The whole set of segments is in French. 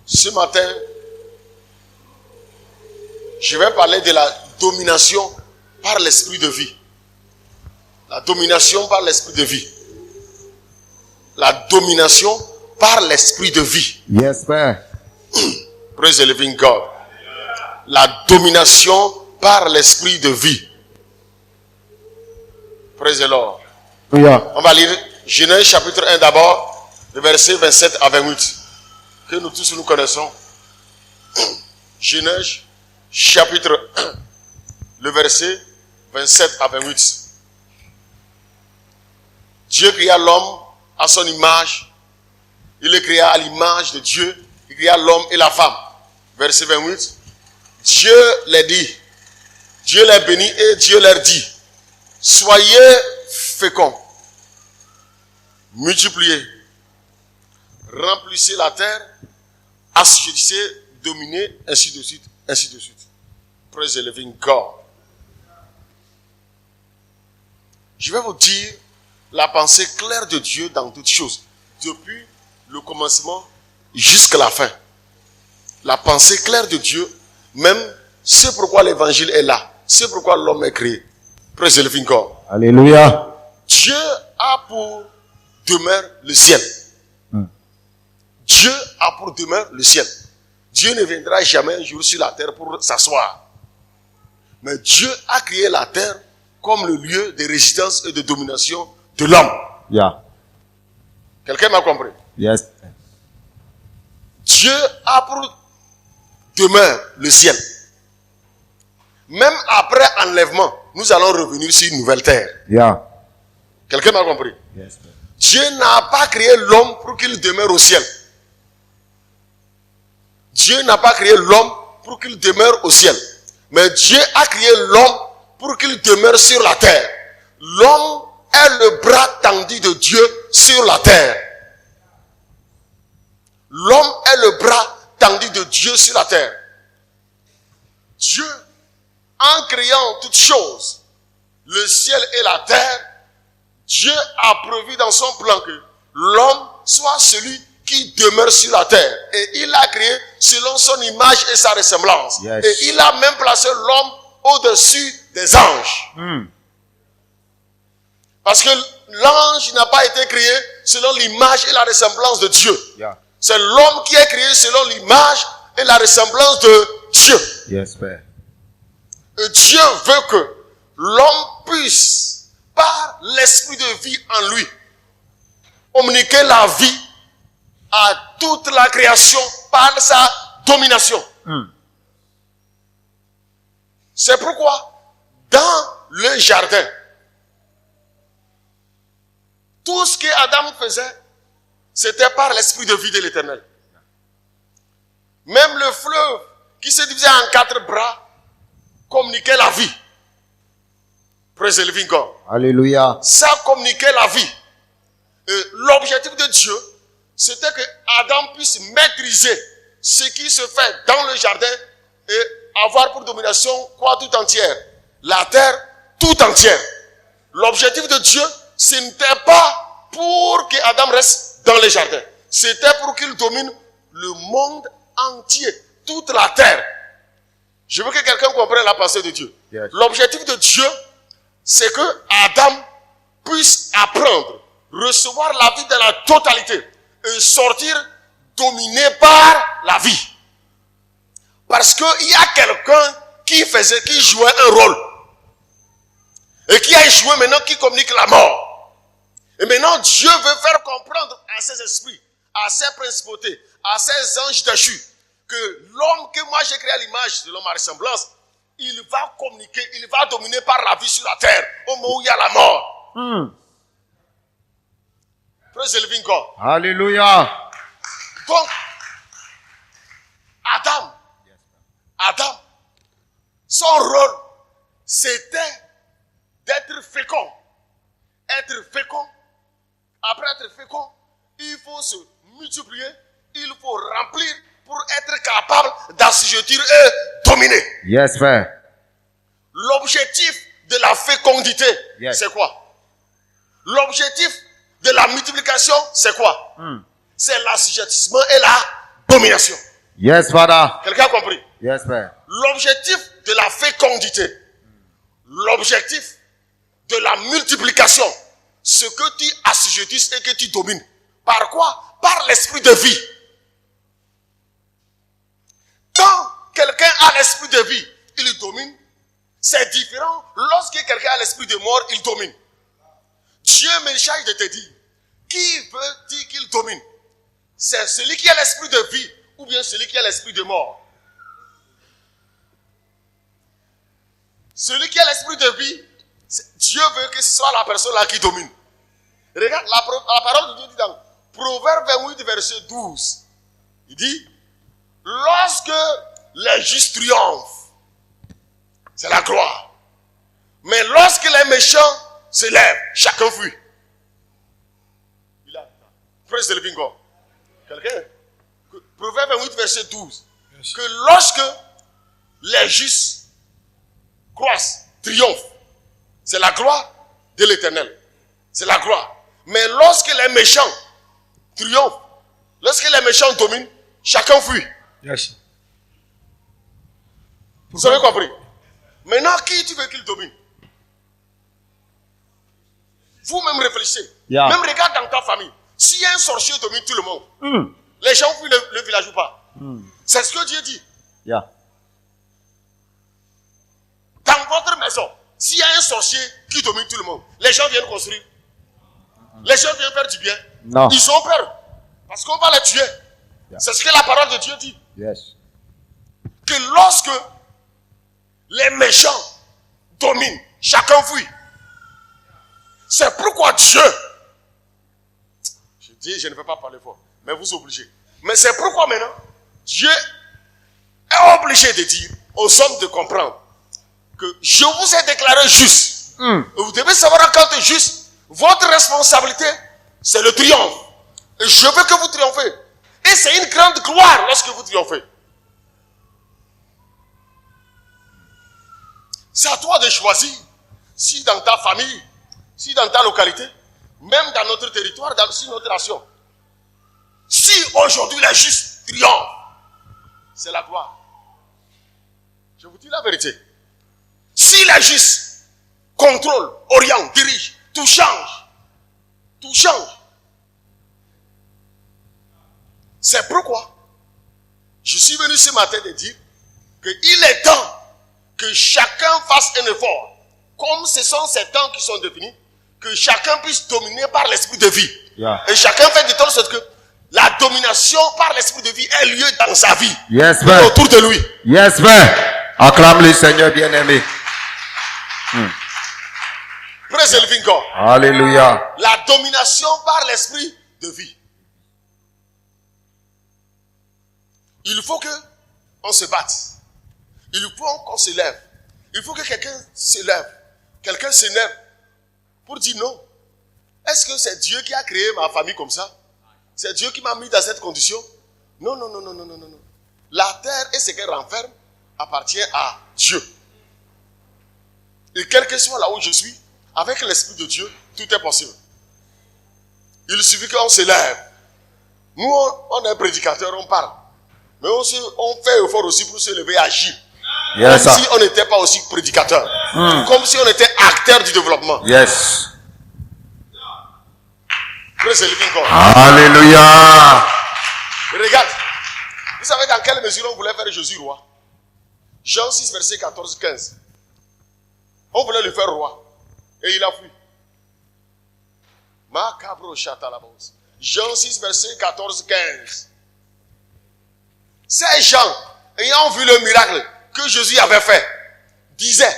Ce matin, je vais parler de la domination par l'esprit de vie. La domination par l'esprit de vie. La domination par l'esprit de vie. Yes, Père. Praise the living God. La domination par l'esprit de vie. Praise the Lord. Alléluia. On va lire Genèse chapitre 1 d'abord, le verset 27 à 28, que nous tous nous connaissons. Genèse chapitre 1, le verset 27 à 28. Dieu créa l'homme à son image. Il le créa à l'image de Dieu. Il créa l'homme et la femme. Verset 28. Dieu les dit. Dieu les bénit et Dieu leur dit. Soyez féconds. Multipliez. Remplissez la terre. Assujettissez, dominez, ainsi de suite. Ainsi de suite. Praise the living God. Je vais vous dire la pensée claire de Dieu dans toutes choses. Depuis le commencement jusqu'à la fin. La pensée claire de Dieu, même c'est pourquoi l'évangile est là. C'est pourquoi l'homme est créé. Praise the living God. Alléluia. Dieu a pour demeure le ciel. Dieu a pour demeure le ciel. Dieu ne viendra jamais un jour sur la terre pour s'asseoir. Mais Dieu a créé la terre comme le lieu de résidence et de domination de l'homme. Yeah. Quelqu'un m'a compris? Yes. Dieu a pour demeure le ciel. Même après enlèvement, nous allons revenir sur une nouvelle terre. Yeah. Quelqu'un m'a compris? Yes. Dieu n'a pas créé l'homme pour qu'il demeure au ciel. Dieu n'a pas créé l'homme pour qu'il demeure au ciel. Mais Dieu a créé l'homme pour qu'il demeure sur la terre. L'homme est le bras tendu de Dieu sur la terre. L'homme est le bras tendu de Dieu sur la terre. Dieu, en créant toutes choses, le ciel et la terre, Dieu a prévu dans son plan que l'homme soit celui qui demeure sur la terre. Et il l'a créé selon son image et sa ressemblance. Yes. Et il a même placé l'homme au-dessus des anges. Parce que l'ange n'a pas été créé selon l'image et la ressemblance de Dieu. Yeah. C'est l'homme qui est créé selon l'image et la ressemblance de Dieu. Yes, Père. Et Dieu veut que l'homme puisse, par l'esprit de vie en lui, communiquer la vie à toute la création par sa domination. C'est pourquoi, dans le jardin, tout ce que Adam faisait, c'était par l'esprit de vie de l'Éternel. Même le fleuve qui se divisait en 4 bras communiquait la vie. Praise the living God. Alléluia. Ça communiquait la vie. Et l'objectif de Dieu, c'était que Adam puisse maîtriser ce qui se fait dans le jardin et avoir pour domination quoi tout entière? La terre tout entière. L'objectif de Dieu, ce n'était pas pour que Adam reste dans le jardin. C'était pour qu'il domine le monde entier, toute la terre. Je veux que quelqu'un comprenne la pensée de Dieu. Yes. L'objectif de Dieu, c'est que Adam puisse apprendre, recevoir la vie dans la totalité et sortir dominé par la vie. Parce qu'il y a quelqu'un qui jouait un rôle. Et qui a échoué maintenant, qui communique la mort. Et maintenant, Dieu veut faire comprendre à ses esprits, à ses principautés, à ses anges déchus, que l'homme que moi j'ai créé à l'image de l'homme à ressemblance, il va communiquer, il va dominer par la vie sur la terre, au moment où il y a la mort. Praise the living God. Alléluia. Donc, Adam, son rôle, c'était d'être fécond. Être fécond. Après être fécond, il faut se multiplier, il faut remplir pour être capable d'assujettir et dominer. Yes, Père. L'objectif de la fécondité, Yes. c'est quoi? L'objectif de la multiplication, c'est quoi? C'est l'assujettissement et la domination. Yes, Father. Quelqu'un a compris? Yes, Père. L'objectif de la fécondité, l'objectif de la multiplication, ce que tu assujettisses et que tu domines. Par quoi? Par l'esprit de vie. Quand quelqu'un a l'esprit de vie, il domine. C'est différent. Lorsque quelqu'un a l'esprit de mort, il domine. Dieu me charge de te dire, qui veut dire qu'il domine? C'est celui qui a l'esprit de vie ou bien celui qui a l'esprit de mort? Celui qui a l'esprit de vie, Dieu veut que ce soit la personne-là qui domine. Regarde, la parole de Dieu dit dans Proverbe 28, verset 12. Il dit, lorsque les justes triomphent, c'est la gloire. Mais lorsque les méchants se lèvent, chacun fuit. Il a, praise the living God. Quelqu'un? Proverbe 28, verset 12. Yes. Que lorsque les justes croissent, triomphent, c'est la gloire de l'Éternel. C'est la gloire. Mais lorsque les méchants triomphent, lorsque les méchants dominent, chacun fuit. Yes. Vous avez compris? Maintenant, qui tu veux qu'il domine? Vous-même réfléchissez. Yeah. Même regarde dans ta famille. Si un sorcier domine tout le monde, les gens fuient le village ou pas? C'est ce que Dieu dit. Yeah. Dans votre maison, s'il y a un sorcier qui domine tout le monde, les gens viennent construire. Les gens viennent faire du bien. Non. Ils ont peur. Parce qu'on va les tuer. Yeah. C'est ce que la parole de Dieu dit. Yes. Que lorsque les méchants dominent, chacun fuit. C'est pourquoi Dieu, je dis, je ne vais pas parler fort, mais vous obligez. Mais c'est pourquoi maintenant, Dieu est obligé de dire aux hommes de comprendre que je vous ai déclaré juste. Vous devez savoir quand tu es juste, votre responsabilité, c'est le triomphe. Et je veux que vous triomphez. Et c'est une grande gloire lorsque vous triomphez. C'est à toi de choisir si dans ta famille, si dans ta localité, même dans notre territoire, dans notre nation, si aujourd'hui les justes triomphent, c'est la gloire. Je vous dis la vérité. Si les justes contrôlent, orientent, dirigent, tout change. Tout change. C'est pourquoi je suis venu ce matin de dire qu'il est temps que chacun fasse un effort. Comme ce sont ces temps qui sont définis, que chacun puisse dominer par l'esprit de vie. Yeah. Et chacun fait de telle sorte que la domination par l'esprit de vie ait lieu dans sa vie. Yes, Père. Autour de lui. Yes, Père. Acclame le Seigneur bien-aimé. Praise the living God. Alléluia. La domination par l'esprit de vie. Il faut que on se batte. Il faut qu'on se lève. Il faut que quelqu'un se lève. Quelqu'un se lève pour dire non. Est-ce que c'est Dieu qui a créé ma famille comme ça? C'est Dieu qui m'a mis dans cette condition? Non, non, non, non, non, non, non. La terre et ce qu'elle renferme appartient à Dieu. Et quel que soit là où je suis, avec l'Esprit de Dieu, tout est possible. Il suffit qu'on se lève. Nous, on est prédicateur, on parle. Mais aussi, on fait effort aussi pour se lever et agir. Yes, comme si on n'était pas aussi prédicateur. Comme si on était acteur du développement. Yes. Praise the living God. Alléluia. Regarde. Vous savez dans quelle mesure on voulait faire Jésus roi? Jean 6, verset 14-15. On voulait le faire roi. Et il a fui. Jean 6, verset 14-15. Ces gens, ayant vu le miracle que Jésus avait fait, disaient,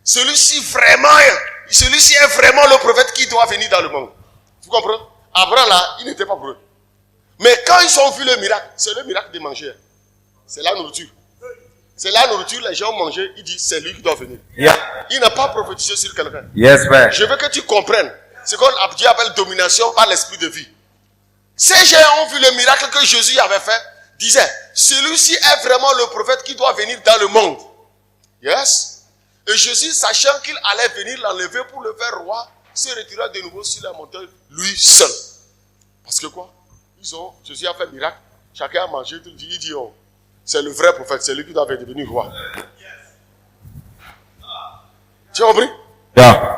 celui-ci est vraiment le prophète qui doit venir dans le monde. Vous comprenez? Abraham là, il n'était pas pour eux. Mais quand ils ont vu le miracle, c'est le miracle de manger. C'est la nourriture. C'est la nourriture, les gens ont mangé, ils disent, c'est lui qui doit venir. Yeah. Il n'a pas prophétisé sur quelqu'un. Yes, Père. Je veux que tu comprennes ce qu'on appelle domination par l'esprit de vie. Ces gens ont vu le miracle que Jésus avait fait, disaient, celui-ci est vraiment le prophète qui doit venir dans le monde. Yes. Et Jésus, sachant qu'il allait venir l'enlever pour le faire roi, se retira de nouveau sur la montagne, lui seul. Parce que quoi? Jésus a fait un miracle, chacun a mangé, il dit, oh, c'est le vrai prophète, c'est lui qui doit devenir roi. Tu as compris? Yeah.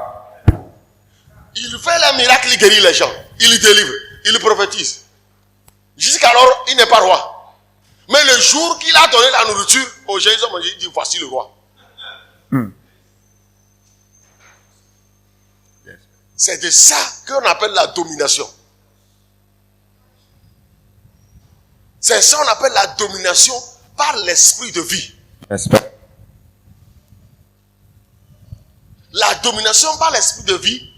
Il fait les miracles, il guérit les gens, il délivre, il prophétise. Jusqu'alors, il n'est pas roi. Mais le jour qu'il a donné la nourriture aux gens, ils ont mangé, il dit voici le roi. C'est de ça qu'on appelle la domination. C'est ça qu'on appelle la domination par l'esprit de vie. Respect. La domination par l'esprit de vie,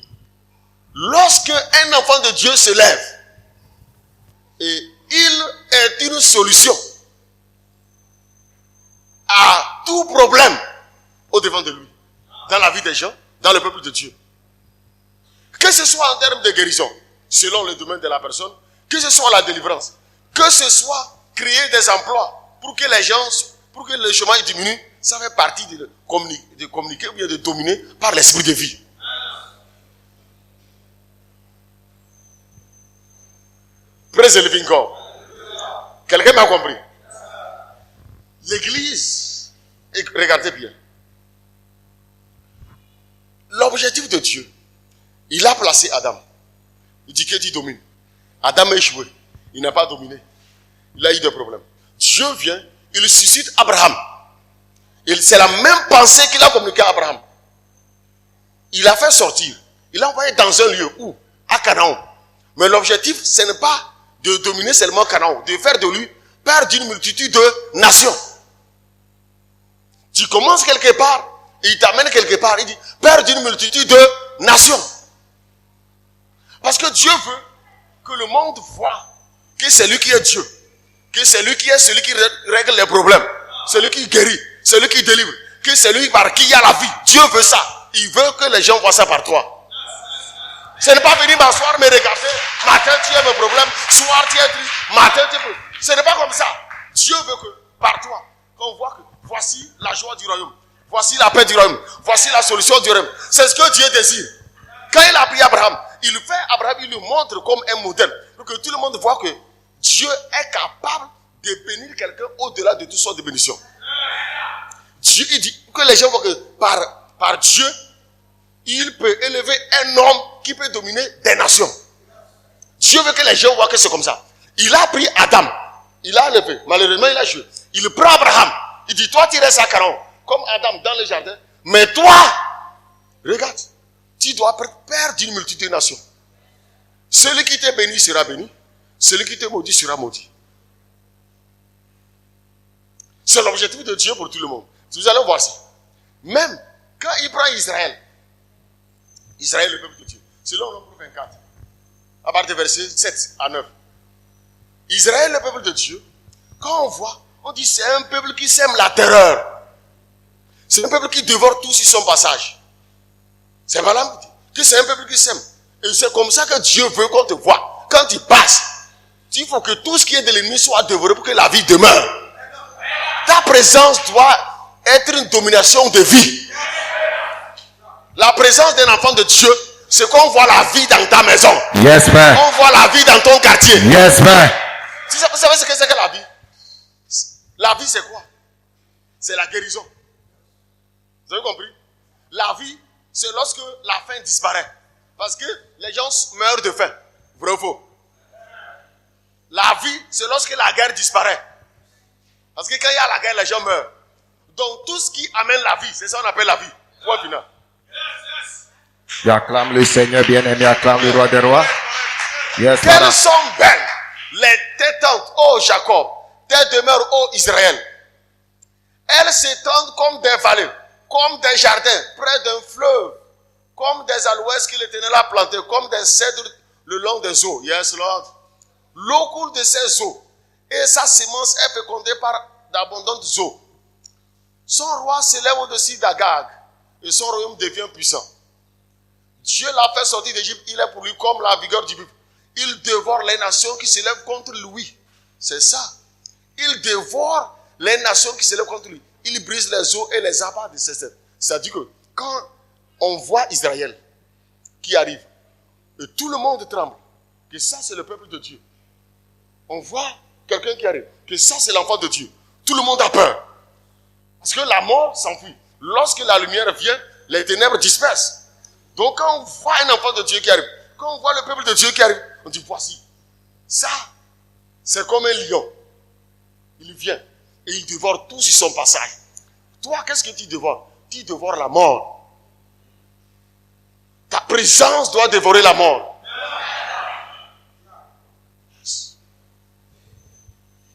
lorsque un enfant de Dieu se lève, et il est une solution à tout problème au devant de lui, dans la vie des gens, dans le peuple de Dieu. Que ce soit en termes de guérison, selon le domaine de la personne, que ce soit la délivrance, que ce soit créer des emplois pour que les gens, pour que le chômage diminue, ça fait partie de communiquer ou bien de dominer par l'esprit de vie. Praise the living God. Quelqu'un m'a compris? L'église, regardez bien. L'objectif de Dieu, il a placé Adam. Il dit que Dieu domine. Adam a échoué. Il n'a pas dominé. Il a eu des problèmes. Dieu vient, il suscite Abraham. Et c'est la même pensée qu'il a communiquée à Abraham. Il a fait sortir. Il l'a envoyé dans un lieu où? À Canaan. Mais l'objectif, ce n'est pas de dominer seulement Canaan, de faire de lui père d'une multitude de nations. Tu commences quelque part, et il t'amène quelque part, il dit père d'une multitude de nations. Parce que Dieu veut que le monde voit que c'est lui qui est Dieu, que c'est lui qui est celui qui règle les problèmes, celui qui guérit, celui qui délivre, que c'est lui par qui il y a la vie. Dieu veut ça. Il veut que les gens voient ça par toi. Ce n'est pas venir m'asseoir, me regarder. Matin, tu as mes problèmes. Soir, tu es triste. Matin, tu es... Ce n'est pas comme ça. Dieu veut que, par toi, qu'on voit que voici la joie du royaume. Voici la paix du royaume. Voici la solution du royaume. C'est ce que Dieu désire. Quand il a pris Abraham, il le montre comme un modèle. Pour que tout le monde voit que Dieu est capable de bénir quelqu'un au-delà de toutes sortes de bénédictions. Dieu, il dit que les gens voient que par Dieu, il peut élever un homme qui peut dominer des nations. Dieu veut que les gens voient que c'est comme ça. Il a pris Adam, il a élevé, malheureusement il a joué. Il prend Abraham, il dit toi tu restes à Canaan, comme Adam dans le jardin. Mais toi, regarde, tu dois être père d'une multitude de nations. Celui qui t'est béni sera béni, celui qui t'est maudit sera maudit. C'est l'objectif de Dieu pour tout le monde. Vous allez voir ça. Même quand il prend Israël, le peuple de Dieu, selon Nombre 24, à partir de versets 7 à 9. Israël, le peuple de Dieu, quand on voit, on dit c'est un peuple qui sème la terreur. C'est un peuple qui dévore tout sur son passage. C'est valable que c'est un peuple qui sème. Et c'est comme ça que Dieu veut qu'on te voit. Quand tu passes, il faut que tout ce qui est de l'ennemi soit dévoré pour que la vie demeure. Ta présence doit être une domination de vie. La présence d'un enfant de Dieu, c'est qu'on voit la vie dans ta maison. Yes, man. On voit la vie dans ton quartier. Yes, man. Vous savez ce que c'est que la vie? La vie, c'est quoi? C'est la guérison. Vous avez compris? La vie, c'est lorsque la faim disparaît. Parce que les gens meurent de faim. Vrai ou faux? La vie, c'est lorsque la guerre disparaît. Parce que quand il y a la guerre, les gens meurent. Donc tout ce qui amène la vie, c'est ça qu'on appelle la vie. Point final. J'acclame le Seigneur bien-aimé, acclame le roi des rois. Yes, Quelles sont belles tes tentes, ô Jacob, tes demeures, ô Israël. Elles s'étendent comme des vallées, comme des jardins, près d'un fleuve, comme des aloès que l'Éternel a plantés, comme des cèdres le long des eaux. Yes, Lord. L'eau coule de ses eaux, et sa semence est fécondée par d'abondantes eaux. Son roi s'élève au-dessus d'Agag, et son royaume devient puissant. Dieu l'a fait sortir d'Égypte, il est pour lui comme la vigueur du buffle. Il dévore les nations qui s'élèvent contre lui. C'est ça. Il dévore les nations qui s'élèvent contre lui. Il brise les eaux et les abat de ses têtes. C'est-à-dire que quand on voit Israël qui arrive, et tout le monde tremble, que ça c'est le peuple de Dieu. On voit quelqu'un qui arrive, que ça c'est l'enfant de Dieu. Tout le monde a peur. Parce que la mort s'enfuit. Lorsque la lumière vient, les ténèbres dispersent. Donc quand on voit un enfant de Dieu qui arrive, quand on voit le peuple de Dieu qui arrive, on dit voici. Ça, c'est comme un lion. Il vient et il dévore tout sur son passage. Toi, qu'est-ce que tu dévores? Tu dévores la mort. Ta présence doit dévorer la mort.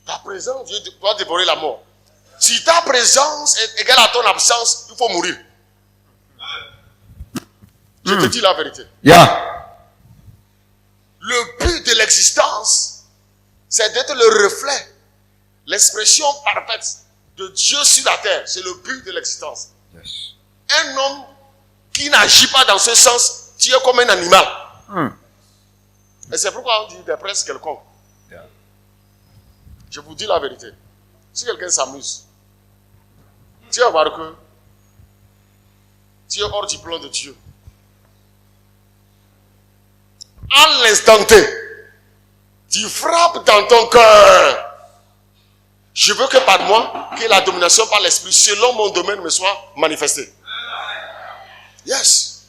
Ta présence doit dévorer la mort. Si ta présence est égale à ton absence, il faut mourir. Je te dis la vérité. Yeah. Le but de l'existence, c'est d'être le reflet, l'expression parfaite de Dieu sur la terre. C'est le but de l'existence. Yes. Un homme qui n'agit pas dans ce sens, tu es comme un animal. Et c'est pourquoi on dit des princes quelconques. Yeah. Je vous dis la vérité. Si quelqu'un s'amuse, tu vas voir que tu es hors du plan de Dieu. En l'instant T, tu frappes dans ton cœur. Je veux que par moi, que la domination par l'esprit, selon mon domaine, me soit manifestée. Yes.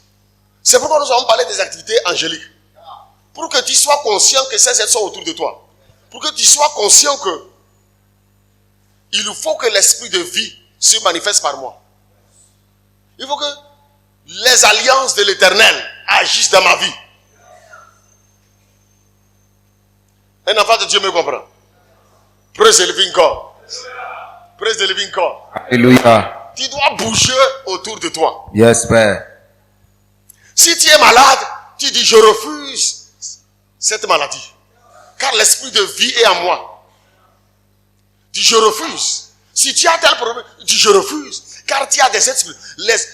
C'est pourquoi nous allons parler des activités angéliques. Pour que tu sois conscient que ces êtres sont autour de toi. Pour que tu sois conscient que il faut que l'esprit de vie se manifeste par moi. Il faut que les alliances de l'éternel agissent dans ma vie. Un enfant de Dieu me comprend. Praise the living God. Praise the living God. Alléluia. Tu dois bouger autour de toi. Yes, Père. Si tu es malade, tu dis je refuse cette maladie. Car l'esprit de vie est en moi. Dis je refuse. Si tu as tel problème, dis je refuse. Car tu as des esprits.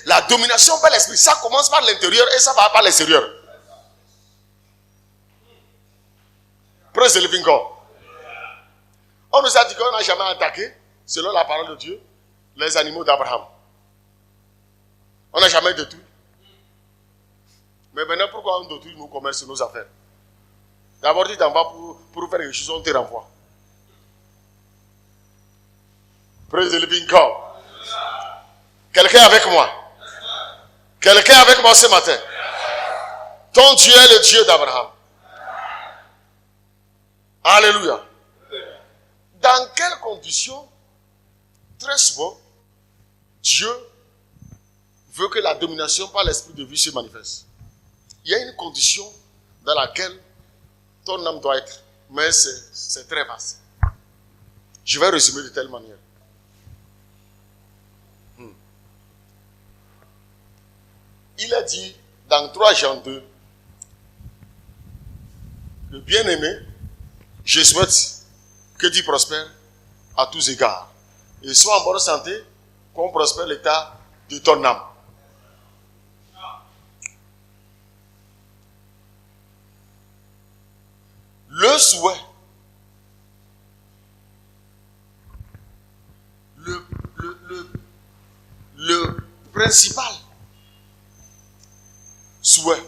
La domination par l'esprit, ça commence par l'intérieur et ça va par l'extérieur. Praise the living God. On nous a dit qu'on n'a jamais attaqué, selon la parole de Dieu, les animaux d'Abraham. On n'a jamais détruit. Mais maintenant, pourquoi on détruit nos commerces et nos affaires? D'abord, tu t'en vas pour faire quelque chose, on te renvoie. Praise the living God. Quelqu'un avec moi? Quelqu'un avec moi ce matin? Ton Dieu est le Dieu d'Abraham. Alléluia. Dans quelles conditions, très souvent, Dieu veut que la domination par l'esprit de vie se manifeste? Il y a une condition dans laquelle ton âme doit être, mais c'est très vaste. Je vais résumer de telle manière. Il a dit dans 3 Jean 2, le bien-aimé, je souhaite que tu prospères à tous égards. Et sois en bonne santé, qu'on prospère l'état de ton âme. Le souhait, le principal souhait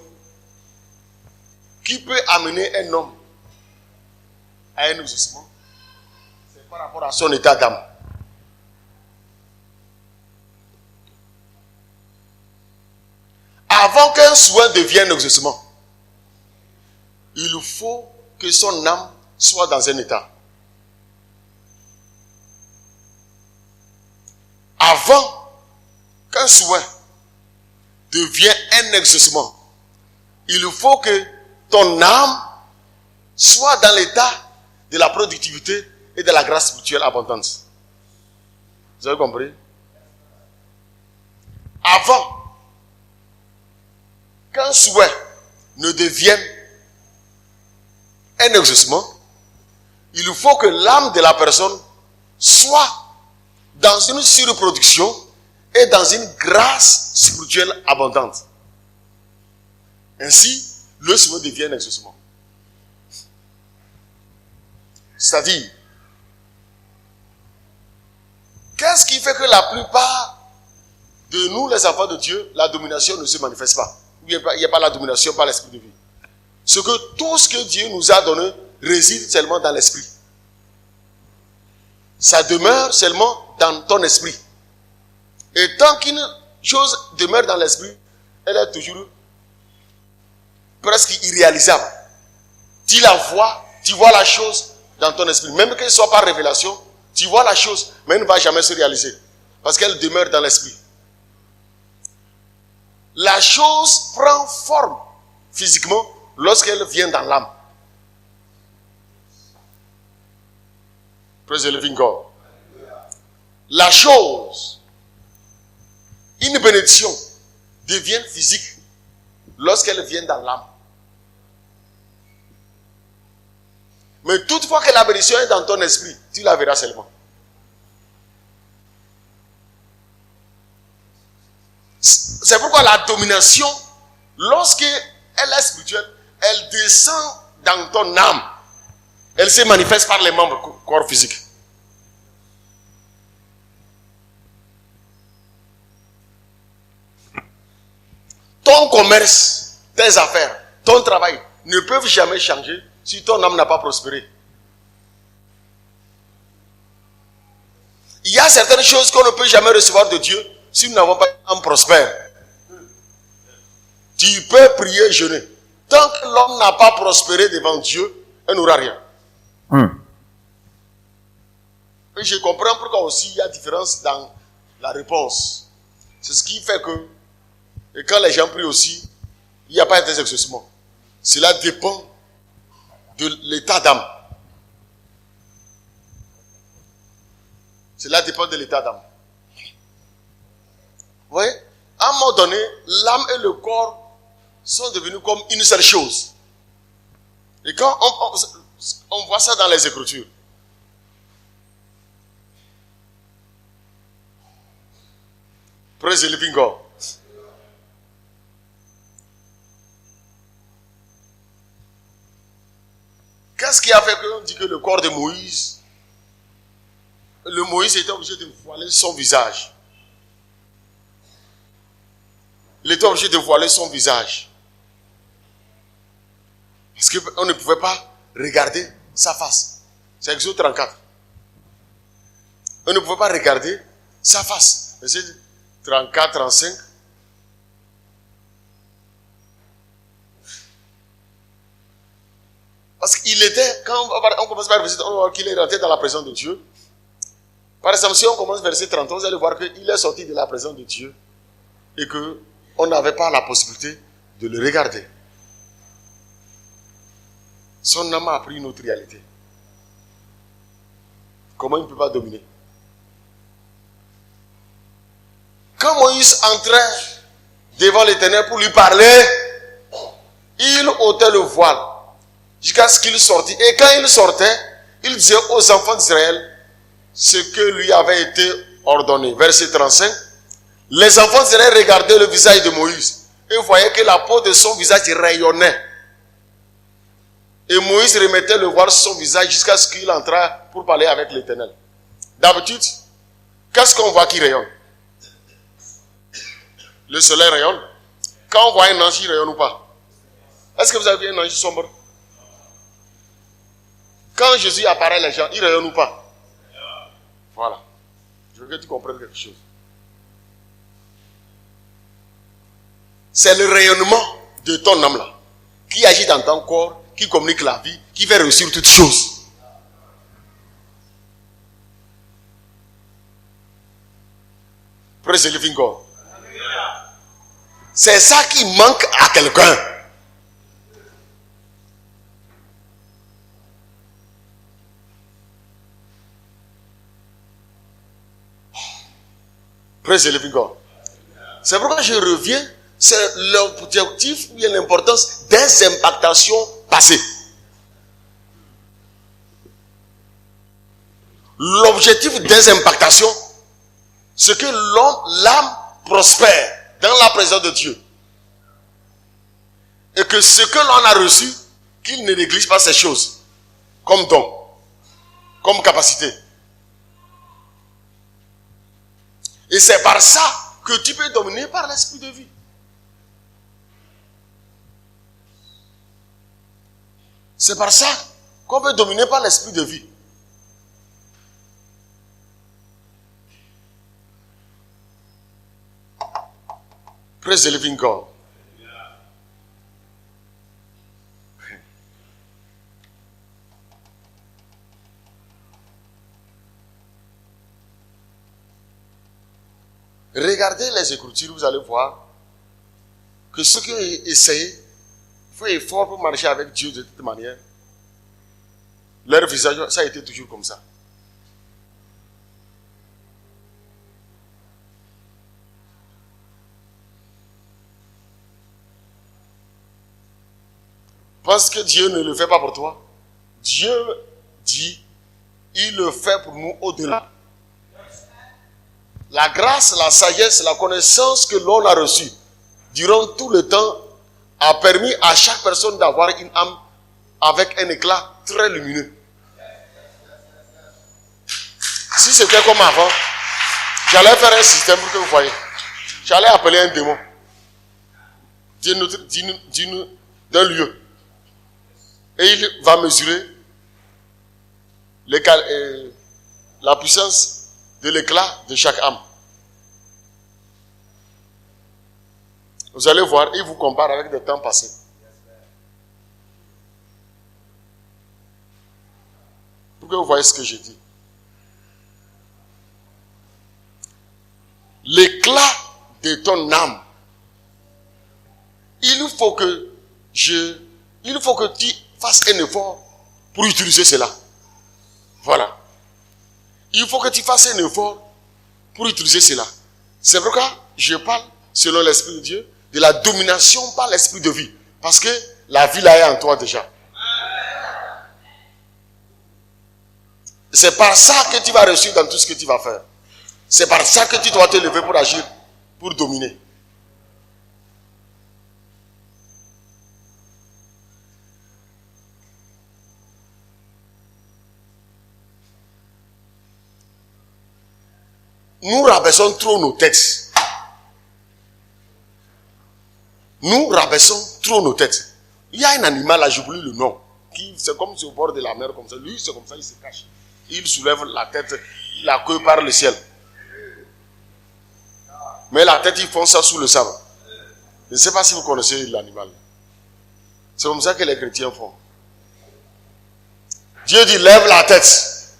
qui peut amener un homme à un exaucement, c'est par rapport à son état d'âme. Avant qu'un souhait devienne un exaucement, il faut que son âme soit dans un état. Avant qu'un souhait devienne un exaucement, il faut que ton âme soit dans l'état de la productivité et de la grâce spirituelle abondante. Vous avez compris? Avant qu'un souhait ne devienne un exaucement, il faut que l'âme de la personne soit dans une surproduction et dans une grâce spirituelle abondante. Ainsi, le souhait devient un exaucement. C'est-à-dire, qu'est-ce qui fait que la plupart de nous, les enfants de Dieu, la domination ne se manifeste pas? Il n'y a pas la domination par l'esprit de vie. C'est que tout ce que Dieu nous a donné réside seulement dans l'esprit. ça demeure seulement dans ton esprit. Et tant qu'une chose demeure dans l'esprit, elle est toujours presque irréalisable. Tu la vois, tu vois la chose dans ton esprit. Même qu'elle ne soit pas révélation, tu vois la chose, mais elle ne va jamais se réaliser. Parce qu'elle demeure dans l'esprit. La chose prend forme physiquement lorsqu'elle vient dans l'âme. Praise the living God. La chose, une bénédiction, devient physique lorsqu'elle vient dans l'âme. Mais toutefois que la bénédiction est dans ton esprit, tu la verras seulement. C'est pourquoi la domination, lorsqu'elle est spirituelle, elle descend dans ton âme. Elle se manifeste par les membres corps physique. Ton commerce, tes affaires, ton travail ne peuvent jamais changer si ton âme n'a pas prospéré. Il y a certaines choses qu'on ne peut jamais recevoir de Dieu si nous n'avons pas une âme prospère. Tu peux prier et jeûner. Tant que l'homme n'a pas prospéré devant Dieu, il n'aura rien. Et je comprends pourquoi aussi il y a différence dans la réponse. C'est ce qui fait que, et quand les gens prient aussi, il n'y a pas d'exaucement. Cela dépend de l'état d'âme. Cela dépend de l'état d'âme. Vous voyez, à un moment donné, l'âme et le corps sont devenus comme une seule chose. Et quand on voit ça dans les Écritures, praise the living God. Qu'est-ce qui a fait qu'on dit que le corps de Moïse, le Moïse était obligé de voiler son visage. Il était obligé de voiler son visage. Parce qu'on ne pouvait pas regarder sa face. C'est Exode 34. On ne pouvait pas regarder sa face. C'est 34, 35. Parce qu'il était, quand on commence par le verset, on voit qu'il est rentré dans la présence de Dieu. Par exemple, si on commence verset 30, vous allez voir qu'il est sorti de la présence de Dieu et qu'on n'avait pas la possibilité de le regarder. Son âme a pris une autre réalité. Comment il ne peut pas dominer? Quand Moïse entrait devant l'Éternel pour lui parler, il ôtait le voile jusqu'à ce qu'il sortit. Et quand il sortait, il disait aux enfants d'Israël ce que lui avait été ordonné. Verset 35. Les enfants d'Israël regardaient le visage de Moïse et voyaient que la peau de son visage rayonnait. Et Moïse remettait le voile sur son visage jusqu'à ce qu'il entrât pour parler avec l'Éternel. D'habitude, qu'est-ce qu'on voit qui rayonne? Le soleil rayonne. Quand on voit un ange, il rayonne ou pas? Est-ce que vous avez vu un ange sombre? Quand Jésus apparaît, les gens, ils rayonnent ou pas? Voilà. Je veux que tu comprennes quelque chose. C'est le rayonnement de ton âme là, qui agit dans ton corps, qui communique la vie, qui fait réussir toutes choses. Praise the living God. C'est ça qui manque à quelqu'un. Praise the living God. C'est pourquoi je reviens, c'est l'objectif ou l'importance des impactations passées. L'objectif des impactations, c'est que l'âme prospère dans la présence de Dieu. Et que ce que l'on a reçu, qu'il ne néglige pas ces choses, comme don, comme capacité. Et c'est par ça que tu peux dominer par l'esprit de vie. C'est par ça qu'on peut dominer par l'esprit de vie. Praise the living God. Regardez les Écritures, vous allez voir que ceux qui ont essayé, font effort pour marcher avec Dieu de toute manière, leur visage, ça a été toujours comme ça. Pense que Dieu ne le fait pas pour toi. Dieu dit, il le fait pour nous au-delà. La grâce, la sagesse, la connaissance que l'on a reçue durant tout le temps a permis à chaque personne d'avoir une âme avec un éclat très lumineux. Si c'était comme avant, j'allais faire un système pour que vous voyez. J'allais appeler un démon d'un lieu. Et il va mesurer la puissance de l'éclat de chaque âme. Vous allez voir, il vous compare avec des temps passés. Pour que vous voyez ce que je dis. L'éclat de ton âme, il faut que tu fasses un effort pour utiliser cela. Voilà. Il faut que tu fasses un effort pour utiliser cela. C'est pourquoi je parle, selon l'Esprit de Dieu, de la domination par l'Esprit de vie. Parce que la vie là est en toi déjà. C'est par ça que tu vas réussir dans tout ce que tu vas faire. C'est par ça que tu dois te lever pour agir, pour dominer. Nous rabaissons trop nos têtes. Nous rabaissons trop nos têtes. Il y a un animal là, j'oublie le nom, qui c'est comme sur le bord de la mer, comme ça. Lui, c'est comme ça, il se cache. Il soulève la tête, la queue par le ciel. Mais la tête, il fonce ça sous le sable. Je ne sais pas si vous connaissez l'animal. C'est comme ça que les chrétiens font. Dieu dit, lève la tête.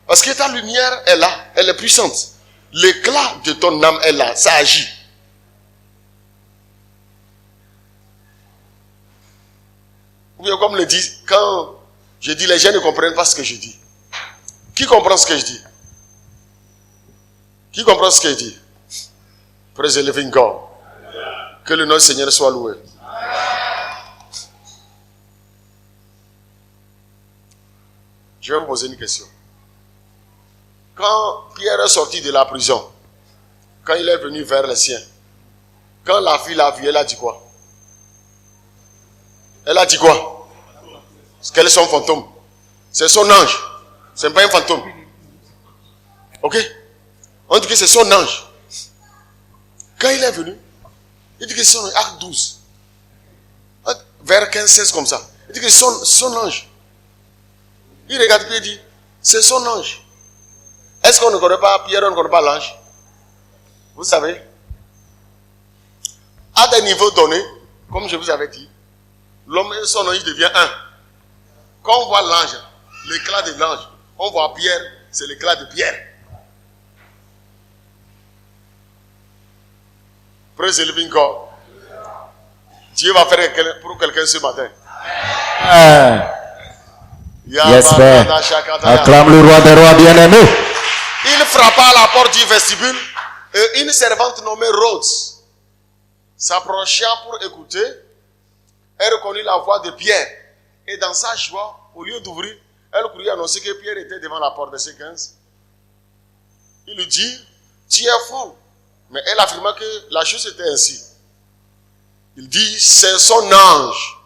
Parce que ta lumière est là, elle est puissante. L'éclat de ton âme est là, ça agit. Ou bien comme le dit, quand je dis, les gens ne comprennent pas ce que je dis. Qui comprend ce que je dis? Qui comprend ce que je dis? Praise the living God. Que le nom du Seigneur soit loué. Je vais vous poser une question. Quand Pierre est sorti de la prison, quand il est venu vers les siens, quand la fille l'a vu, elle a dit quoi? Elle a dit quoi? Quel est son fantôme? C'est son ange. Ce n'est pas un fantôme. Ok? On dit que c'est son ange. Quand il est venu, il dit que c'est son acte 12. Vers 15-16 comme ça. Il dit que c'est son ange. Il regarde et il dit, c'est son ange. Est-ce qu'on ne connaît pas Pierre, on ne connaît pas l'ange? Vous savez, à des niveaux donnés, comme je vous avais dit, l'homme et son ange devient un. Quand on voit l'ange, l'éclat de l'ange, on voit Pierre, c'est l'éclat de Pierre. Praise the living God. Dieu va faire pour quelqu'un ce matin. Yes, Père. Acclame le roi des rois bien-aimé. Il frappa à la porte du vestibule et une servante nommée Rhodes s'approcha pour écouter. Elle reconnut la voix de Pierre et dans sa joie, au lieu d'ouvrir, elle courut annoncer que Pierre était devant la porte, verset 15. Il lui dit, tu es folle. Mais elle affirma que la chose était ainsi. Il dit, c'est son ange.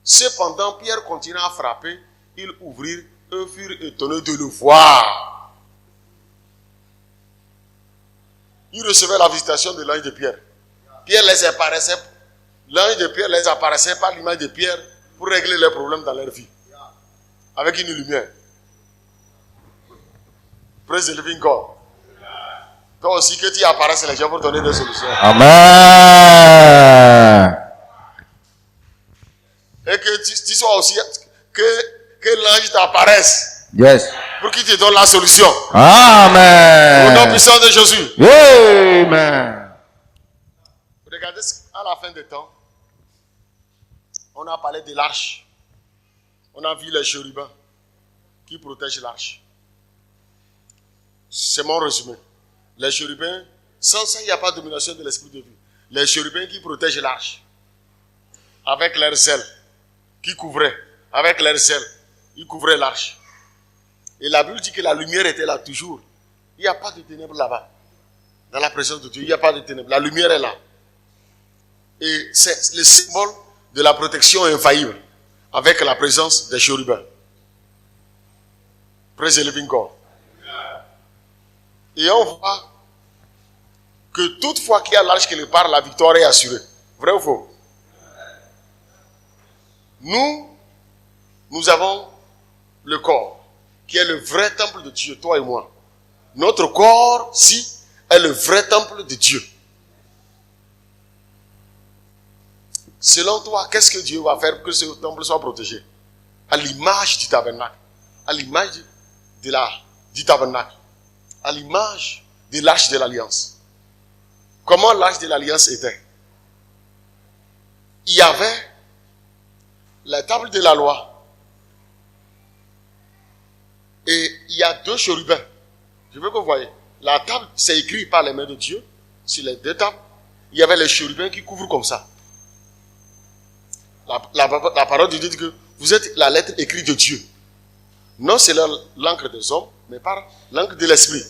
Cependant, Pierre continua à frapper. Ils ouvrirent et furent étonnés de le voir. Ils recevaient la visitation de l'ange de Pierre. L'ange de Pierre les apparaissait par l'image de Pierre pour régler leurs problèmes dans leur vie. Avec une lumière. Praise the living God. Toi aussi, que tu apparaisses les gens pour donner des solutions. Amen. Et que tu sois aussi, que l'ange t'apparaisse. Yes. Pour qu'il te donne la solution. Amen. Au nom puissant de Jésus. Amen. Regardez, à la fin des temps, on a parlé de l'arche. On a vu les chérubins qui protègent l'arche. C'est mon résumé. Les chérubins, sans ça, il n'y a pas de domination de l'esprit de vie. Les chérubins qui protègent l'arche. Avec leurs ailes, qui couvraient. Avec leurs ailes, ils couvraient l'arche. Et la Bible dit que la lumière était là toujours. Il n'y a pas de ténèbres là-bas. Dans la présence de Dieu, il n'y a pas de ténèbres. La lumière est là. Et c'est le symbole de la protection infaillible. Avec la présence des chérubins. Praise the living God. Et on voit que toutefois qu'il y a l'arche quelque part, la victoire est assurée. Vrai ou faux? Nous avons le corps, qui est le vrai temple de Dieu, toi et moi. Notre corps-ci est le vrai temple de Dieu. Selon toi, qu'est-ce que Dieu va faire pour que ce temple soit protégé? À l'image du tabernacle, à l'image du tabernacle, à l'image de l'arche de l'alliance. Comment l'arche de l'alliance était? Il y avait la table de la loi et il y a deux chérubins. Je veux que vous voyez. La table, c'est écrit par les mains de Dieu sur les deux tables. Il y avait les chérubins qui couvrent comme ça. La parole de Dieu dit que vous êtes la lettre écrite de Dieu. Non c'est l'encre des hommes, mais par l'encre de l'esprit.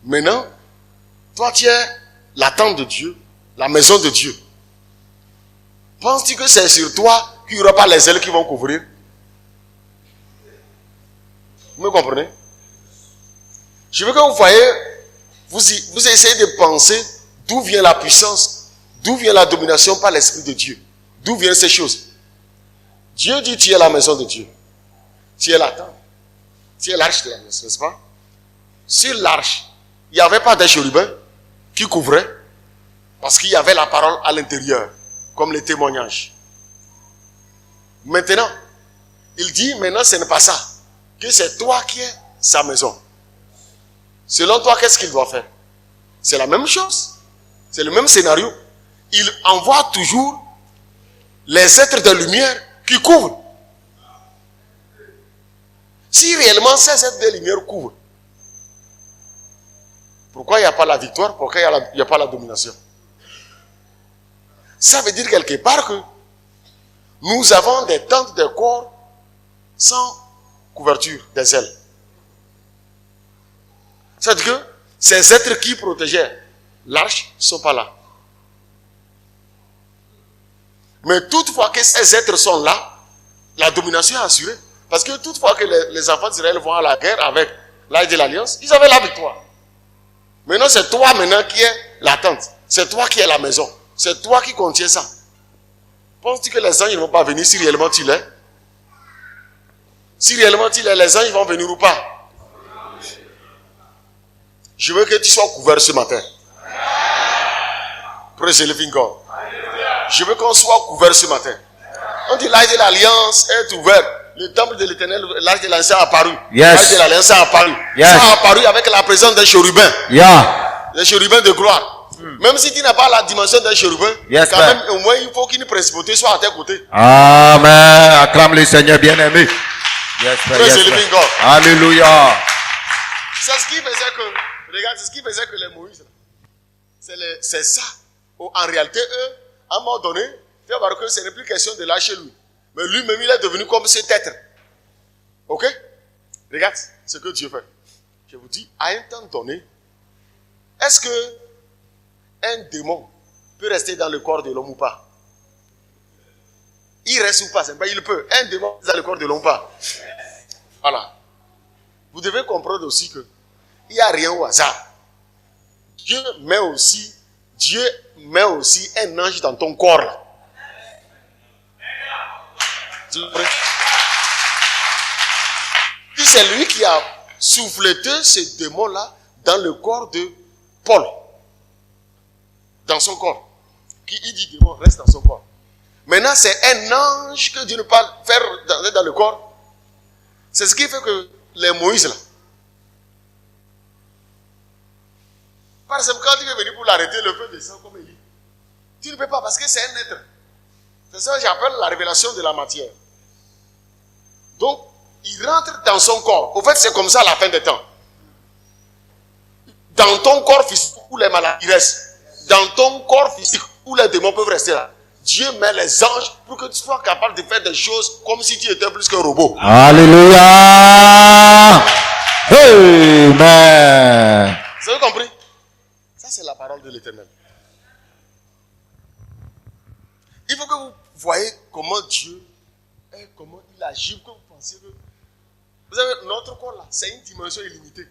Maintenant, toi tu es la tente de Dieu, la maison de Dieu. Penses-tu que c'est sur toi qu'il n'y aura pas les ailes qui vont couvrir? Vous me comprenez? Je veux que vous voyez, vous essayez de penser d'où vient la puissance, d'où vient la domination par l'Esprit de Dieu. D'où viennent ces choses? Dieu dit tu es la maison de Dieu. Tu es la tente. Tu es l'arche de l'alliance, n'est-ce pas? Sur l'arche, il n'y avait pas des chérubins qui couvraient parce qu'il y avait la parole à l'intérieur, comme les témoignages. Maintenant, il dit maintenant ce n'est pas ça, que c'est toi qui es sa maison. Selon toi, qu'est-ce qu'il doit faire? C'est la même chose. C'est le même scénario. Il envoie toujours les êtres de lumière qui couvrent. Si réellement ces êtres de lumière couvrent, pourquoi il n'y a pas la victoire? Pourquoi il n'y a pas la domination? Ça veut dire quelque part que nous avons des tentes de corps sans couverture des ailes. Ça veut dire que ces êtres qui protégeaient l'arche ne sont pas là. Mais toutefois que ces êtres sont là, la domination est assurée. Parce que toutefois que les enfants d'Israël vont à la guerre avec l'arche de l'alliance, ils avaient la victoire. Maintenant, c'est toi maintenant qui es la tente. C'est toi qui es la maison. C'est toi qui contiens ça. Penses-tu que les anges ne vont pas venir si réellement tu l'es? Si réellement tu l'es, les anges vont venir ou pas? Je veux que tu sois couvert ce matin. Praise the living God. Je veux qu'on soit couvert ce matin. On dit l'âge de l'alliance est ouvert. Le temple de l'éternel, l'âge de l'alliance a apparu. Yes. L'âge de l'alliance a apparu. Yes. Ça a apparu avec la présence des chérubins. Yeah. Les chérubins de gloire. Même si tu n'as pas la dimension d'un chérubin, Yes, quand man. même, au moins, il faut qu'une principauté soit à tes côtés. Amen. Acclame le Seigneur bien-aimé. Yes, Père. Praise Yes, the Père. living God. Alléluia. C'est ce qui faisait que, regarde, c'est ce qui faisait que les Moïse, c'est ça. En réalité, eux, à un moment donné, tu vas voir que ce n'est plus question de lâcher lui. Mais lui-même, il est devenu comme cet être. Ok? Regarde ce que Dieu fait. Je vous dis, à un temps donné, est-ce que un démon peut rester dans le corps de l'homme ou pas? Il reste ou pas? C'est pas, il peut. Un démon reste dans le corps de l'homme ou pas? Voilà. Vous devez comprendre aussi que il n'y a rien au hasard. Dieu met aussi un ange dans ton corps là. Si c'est lui qui a souffleté ce démon là dans le corps de Paul. Dans son corps. Qui il dit démon reste dans son corps. Maintenant, c'est un ange que Dieu ne peut pas faire dans le corps. C'est ce qui fait que les Moïse là. Par exemple, quand tu veux venir pour l'arrêter, le feu descend comme Élie. Tu ne peux pas parce que c'est un être. C'est ça que j'appelle la révélation de la matière. Donc, il rentre dans son corps. Au fait, c'est comme ça à la fin des temps. Dans ton corps physique où les maladies restent, dans ton corps physique où les démons peuvent rester là, Dieu met les anges pour que tu sois capable de faire des choses comme si tu étais plus qu'un robot. Alléluia. Amen. Vous avez compris? Ça, c'est la parole de l'Éternel. Il faut que vous voyez comment Dieu est, comment il agit, que vous pensez que... Vous savez, notre corps là, c'est une dimension illimitée.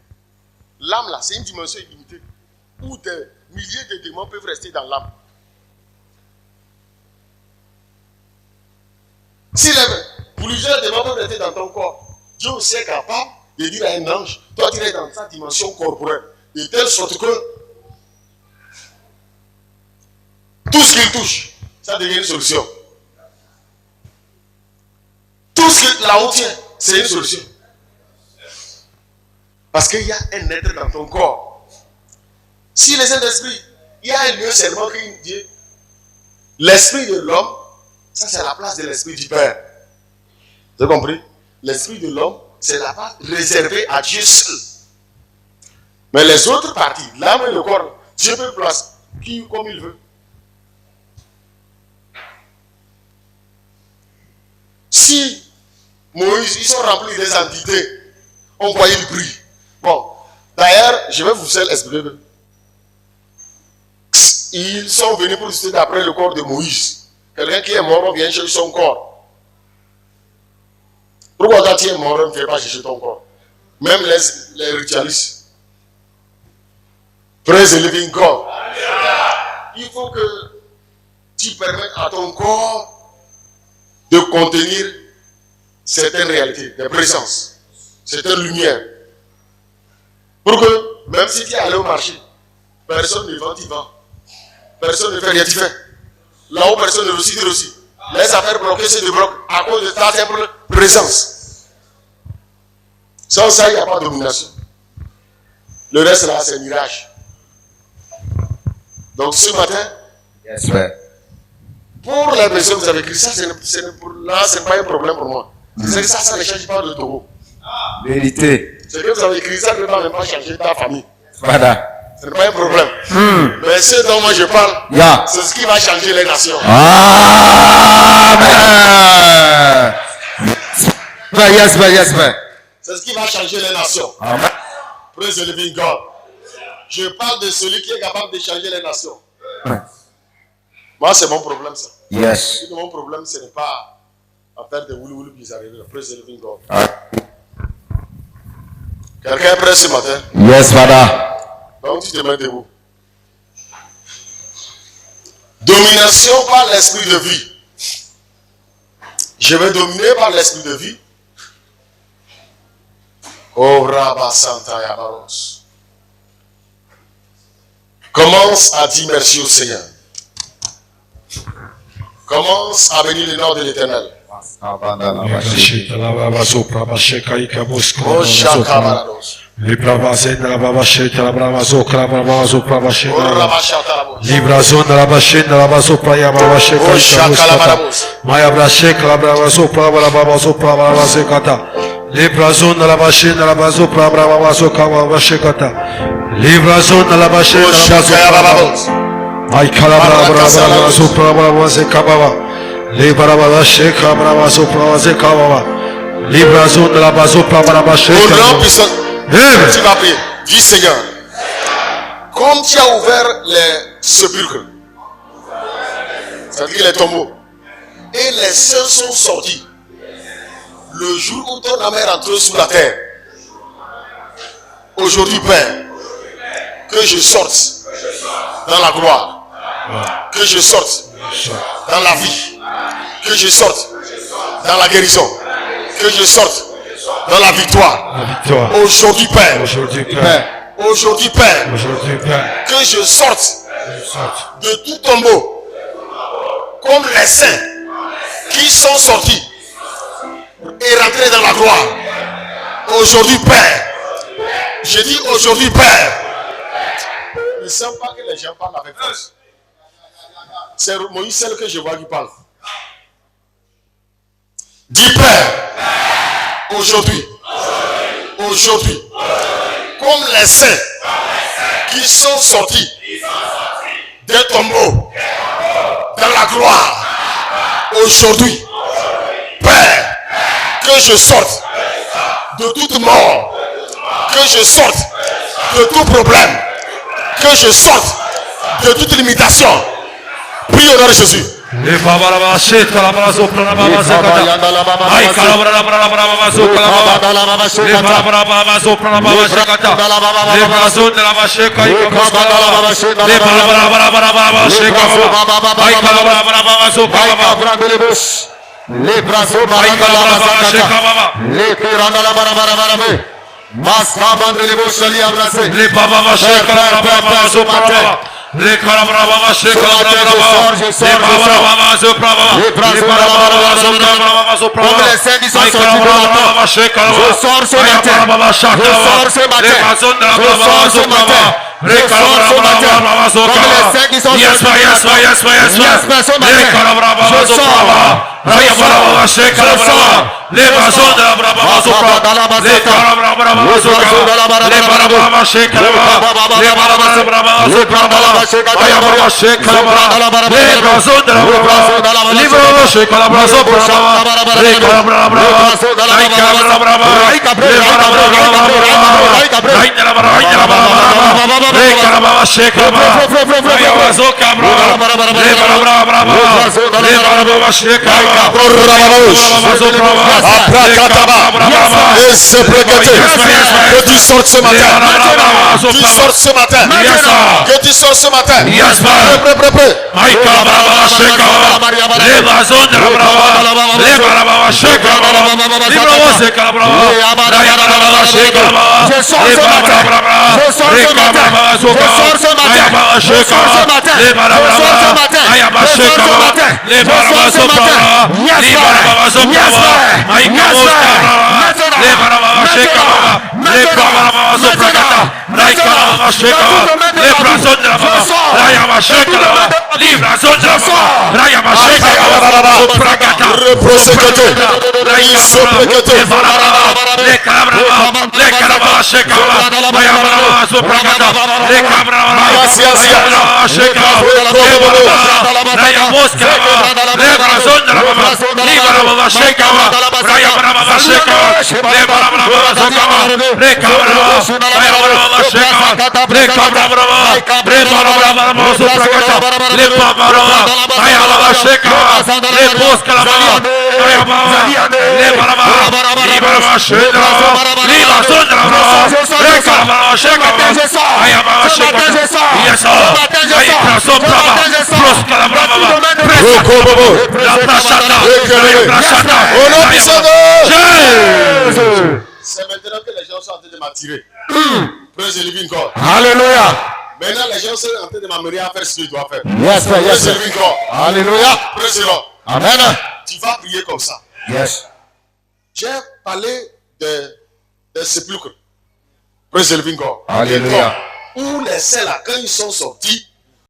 L'âme là, c'est une dimension illimitée. Où des milliers de démons peuvent rester dans l'âme. Si plusieurs démons peuvent rester dans ton corps, Dieu aussi est capable de dire à un ange, toi tu es dans sa dimension corporelle, de telle sorte que tout ce qu'il touche, ça devient une solution. Tout ce qui la tient, c'est une solution. Parce qu'il y a un être dans ton corps. Si les Saint-Esprit, il y a un lieu seulement qui dit l'esprit de l'homme, ça c'est la place de l'esprit du Père. Vous avez compris? L'esprit de l'homme, c'est la place réservée à Dieu seul. Mais les autres parties, l'âme et le corps, Dieu peut placer qui comme il veut. Si Moïse, ils sont remplis des entités, on voyait le prix. Bon, d'ailleurs, je vais vous expliquer. Ils sont venus pour citer d'après le corps de Moïse. Quelqu'un qui est mort, on vient chercher son corps. Pourquoi quand tu es mort, on ne fait pas chercher ton corps? Même les ritualistes. Praise the living God. Il faut que tu permettes à ton corps de contenir certaines réalités, des présences, certaines lumières. Pour que, même si tu es allé au marché, personne ne vend, tu vends. Personne ne fait rien, tu fais. Là où personne ne reçoit, tu reçois. Les affaires bloquées se débloquent à cause de ta simple présence. Sans ça, il n'y a pas de domination. Le reste là, c'est un mirage. Donc ce matin, Yes, sir. pour la personne que vous avez écrit, ça, ce n'est pas un problème pour moi. C'est que ça ne change pas de taureau. Vérité. C'est que vous avez écrit, ça ne va même pas changer ta famille. Voilà. Ce n'est pas un problème. Mais ce dont moi je parle, Yeah. c'est ce qui va changer les nations. Amen. Yes, sir. Yes, sir. C'est ce qui va changer les nations. Amen. Praise the living God. Je parle de celui qui est capable de changer les nations. Moi, c'est mon problème, ça. Yes. Mon problème, ce n'est pas à faire des woulou bizarres. Praise the living God. Quelqu'un est prêt ce matin? Yes, Father. Donc, tu te mets debout. Domination par l'esprit de vie. Je vais dominer par l'esprit de vie. Oh, Rabba Santa Yabaros. Commence à dire merci au Seigneur. Commence à bénir le nom de l'Éternel. Oh, Shakabarados. Librazon de la babachette, la bravazo, cravazo, pravachette, Oh, Rabba Shatarabos. Librazon de la bachette, la bazo, praya, babachette, Oh, Shakalabarabos. Maya brachek, la bravazo, pravazo, pravase, kata. Librazon de la bachette, la bazo, pravazo, kavavashe, kata. Librazon de la bachette, Oh, la bazo, Shakalabarabos. ay bravazo, pravase, kavava. Libravase, bravazo, pravase, kavava. Librazon de la bazo, pravase, Au nom puissant. Amen. Tu vas prier. Dis Seigneur, comme tu as ouvert les sépulcres, c'est-à-dire les tombeaux, et les saints sont sortis, le jour où ton âme est rentrée sous la terre, aujourd'hui Père, que je sorte dans la gloire, que je sorte dans la vie, que je sorte dans la guérison, que je sorte dans la victoire. La victoire. Aujourd'hui, Père, Aujourd'hui, Père, Aujourd'hui, Père, Aujourd'hui, Père, que je sorte je sorte de tout tombeau, comme les saints qui sont sortis et rentrés dans la gloire. Aujourd'hui, Père, je dis aujourd'hui, Père, ne sens pas que les gens parlent avec force. C'est Moïse seul que je vois qui parle. Dis Père, aujourd'hui, comme les saints qui sont sortis des tombeaux dans la gloire, aujourd'hui, Père, que je sorte de toute mort, que je sorte de tout problème, que je sorte de toute limitation. Prie au nom de Jésus. Les Babalaba, Shit, Kalabra, Sopranaba, Zakata, Ay Kalabra, Brava, Sokalaba, les Barabrava, Sopranaba, Zakata, les Brazon de la Vacheka, les Barabrava, Shekaba, Ay Kalabra, Sokalaba, les brazos les piranda la barabara, Mascaban de l'Ebosali abrasé, les Baba Shekaba, Sokalaba. Les Kalabrava, Shekaba, les Baba Soprava, les Baba Soprava, comme les saints qui sont sortis de la terre. Je sors ce matin. Je sors ce matin. Je sors ce matin. Je sors ce matin. Comme les saints qui sont sortis de la terre. Ce matin. Je sors. Les maçons de la Brava Sopra, les Calabrava Sopra, les Barabava Shekalava, les Barabava Sopra, Ayabava Shekalava, les maçons de la Brava, les Brava Shekalava Sopra, les Calabrava, les Calabrava, les Barabava, les Calabava Shekalava, Ayabava Sopra, les Barabava, les Barabava Shekalava, Et c'est précaté. Que tu sortes ce matin. Tu sortes ce matin. Que tu sortes ce matin. Prêt. Les bazons de la brava, les barabava Shekalava, les bravos Shekalava, Je sors ce matin. Je sors ce matin. Je sors ce matin. Je sors ce matin. les barabava, Je sors ce matin. Ayaba Je sors ce Shekalava, matin. les barabava Soprava, les barabava Soprava, les barabava Shekalava, les barabava Soprava, les Calabava Shekalava, les brazons de la brava, Ayaba Shekalava, les brazons de la brava, Ayaba Shekalava, Sopragata, les Calabrava, les Calabava Shekalava, Ayaba Sopragata, les Calabrava, Shekalava, les barabava, Ayabos Calava, les brazons de la brava, les barabava Shekalava, Ayaba Shekalava, les barabava Soprava, les Calabrava, Ayaba Shekalava, les Calabrava, les barabava Sopragata, les barabava, Ayaba Shekalava, les Bos Calabava, les barabava, les barabava Shekalava, les brazons de la brava, les Calabava Shekalava, Ayaba Shekalava, yes, Ayaba Soprava, Pros Calabrava, la Prachata, Au nom du Seigneur. Jésus. C'est maintenant que les gens sont en train de m'attirer. Praise the living God. Alléluia. Maintenant, les gens sont en train de m'amener à faire ce qu'ils doivent faire. Yes, sir, yes, Praise the sir. living God. Alléluia. Praise the Lord. Amen. Tu vas prier comme ça. Yes. J'ai parlé des sépulcres. Praise the living God. Alléluia. Où les saints là, quand ils sont sortis